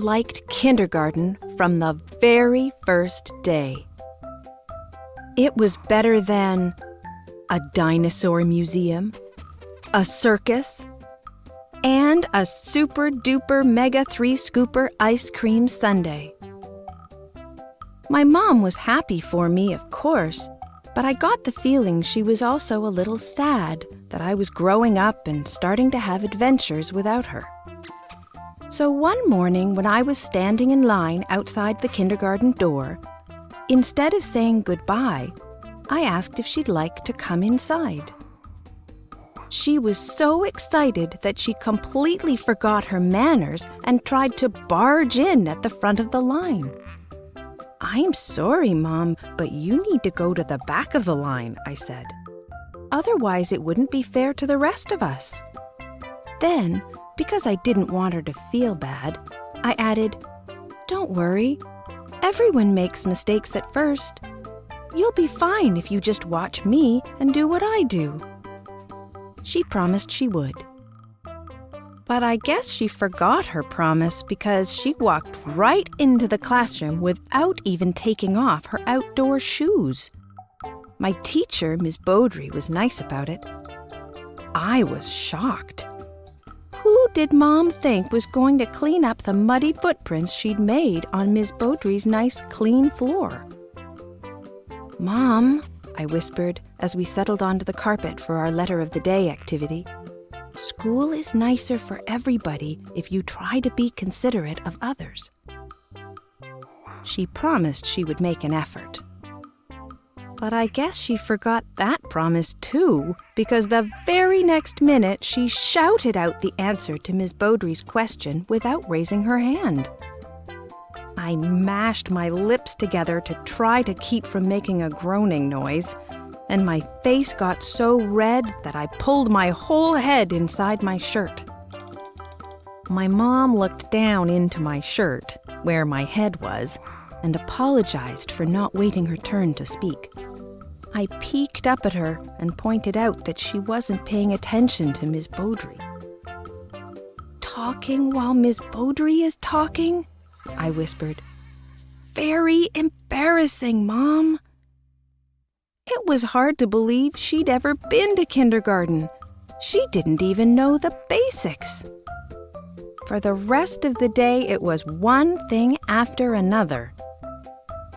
liked kindergarten from the very first day. It was better than a dinosaur museum, a circus, and a super-duper mega 3-scooper ice cream sundae. My mom was happy for me, of course, but I got the feeling she was also a little sad that I was growing up and starting to have adventures without her. So one morning when I was standing in line outside the kindergarten door, instead of saying goodbye, I asked if she'd like to come inside. She was so excited that she completely forgot her manners and tried to barge in at the front of the line. "I'm sorry, Mom, but you need to go to the back of the line," I said. "Otherwise, it wouldn't be fair to the rest of us." Then, because I didn't want her to feel bad, I added, "Don't worry. Everyone makes mistakes at first. You'll be fine if you just watch me and do what I do." She promised she would. But I guess she forgot her promise because she walked right into the classroom without even taking off her outdoor shoes. My teacher, Ms. Beaudry, was nice about it. I was shocked. Who did Mom think was going to clean up the muddy footprints she'd made on Ms. Beaudry's nice, clean floor? "Mom," I whispered as we settled onto the carpet for our letter of the day activity, "school is nicer for everybody if you try to be considerate of others." She promised she would make an effort. But I guess she forgot that promise too, because the very next minute she shouted out the answer to Ms. Beaudry's question without raising her hand. I mashed my lips together to try to keep from making a groaning noise, and my face got so red that I pulled my whole head inside my shirt. My mom looked down into my shirt, where my head was, and apologized for not waiting her turn to speak. I peeked up at her and pointed out that she wasn't paying attention to Ms. Beaudry. "Talking while Ms. Beaudry is talking?" I whispered. "Very embarrassing, Mom." It was hard to believe she'd ever been to kindergarten. She didn't even know the basics. For the rest of the day, it was one thing after another.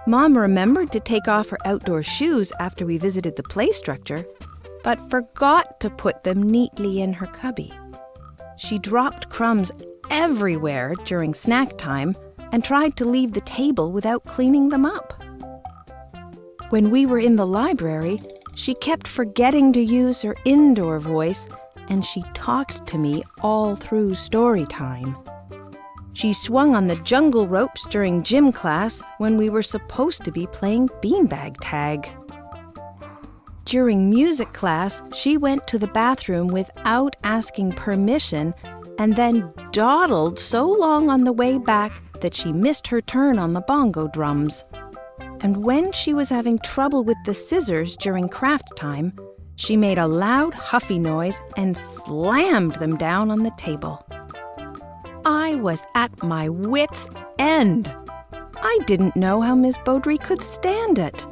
Mom remembered to take off her outdoor shoes after we visited the play structure, but forgot to put them neatly in her cubby. She dropped crumbs everywhere during snack time and tried to leave the table without cleaning them up. When we were in the library, she kept forgetting to use her indoor voice, and she talked to me all through story time. She swung on the jungle ropes during gym class when we were supposed to be playing beanbag tag. During music class, she went to the bathroom without asking permission and then dawdled so long on the way back that she missed her turn on the bongo drums. And when she was having trouble with the scissors during craft time, she made a loud huffy noise and slammed them down on the table. I was at my wits' end. I didn't know how Miss Beaudry could stand it.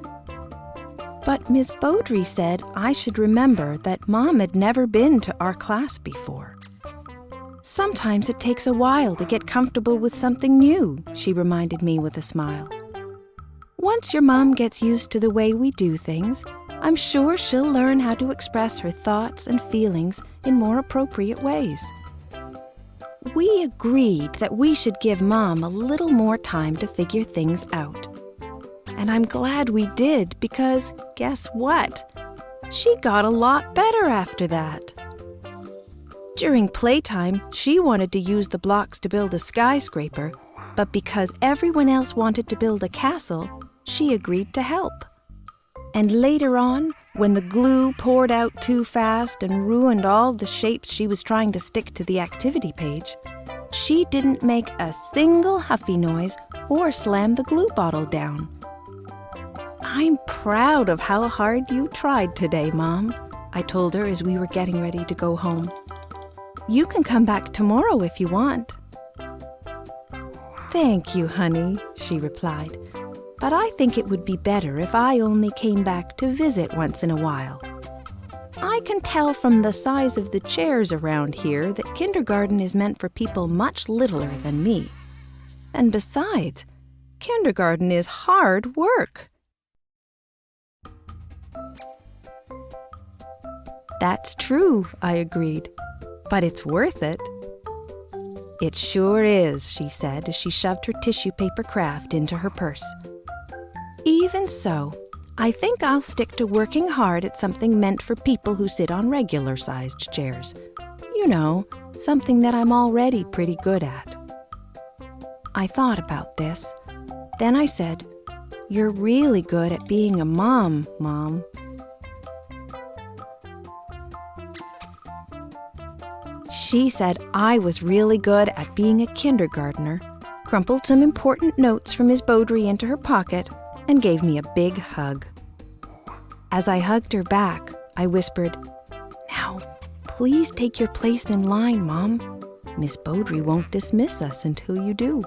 But Miss Beaudry said I should remember that Mom had never been to our class before. "Sometimes it takes a while to get comfortable with something new," she reminded me with a smile. "Once your mom gets used to the way we do things, I'm sure she'll learn how to express her thoughts and feelings in more appropriate ways." We agreed that we should give Mom a little more time to figure things out. And I'm glad we did because, guess what? She got a lot better after that. During playtime, she wanted to use the blocks to build a skyscraper, but because everyone else wanted to build a castle, she agreed to help. And later on, when the glue poured out too fast and ruined all the shapes she was trying to stick to the activity page, she didn't make a single huffy noise or slam the glue bottle down. "I'm proud of how hard you tried today, Mom," I told her as we were getting ready to go home. "You can come back tomorrow if you want." "Thank you, honey," she replied. "But I think it would be better if I only came back to visit once in a while. I can tell from the size of the chairs around here that kindergarten is meant for people much littler than me. And besides, kindergarten is hard work." "That's true," I agreed, "but it's worth it." "It sure is," she said as she shoved her tissue paper craft into her purse. "Even so, I think I'll stick to working hard at something meant for people who sit on regular-sized chairs. You know, something that I'm already pretty good at." I thought about this. Then I said, "You're really good at being a mom, Mom." She said I was really good at being a kindergartner, crumpled some important notes from Miss Beaudry into her pocket, and gave me a big hug. As I hugged her back, I whispered, "Now, please take your place in line, Mom. Miss Beaudry won't dismiss us until you do."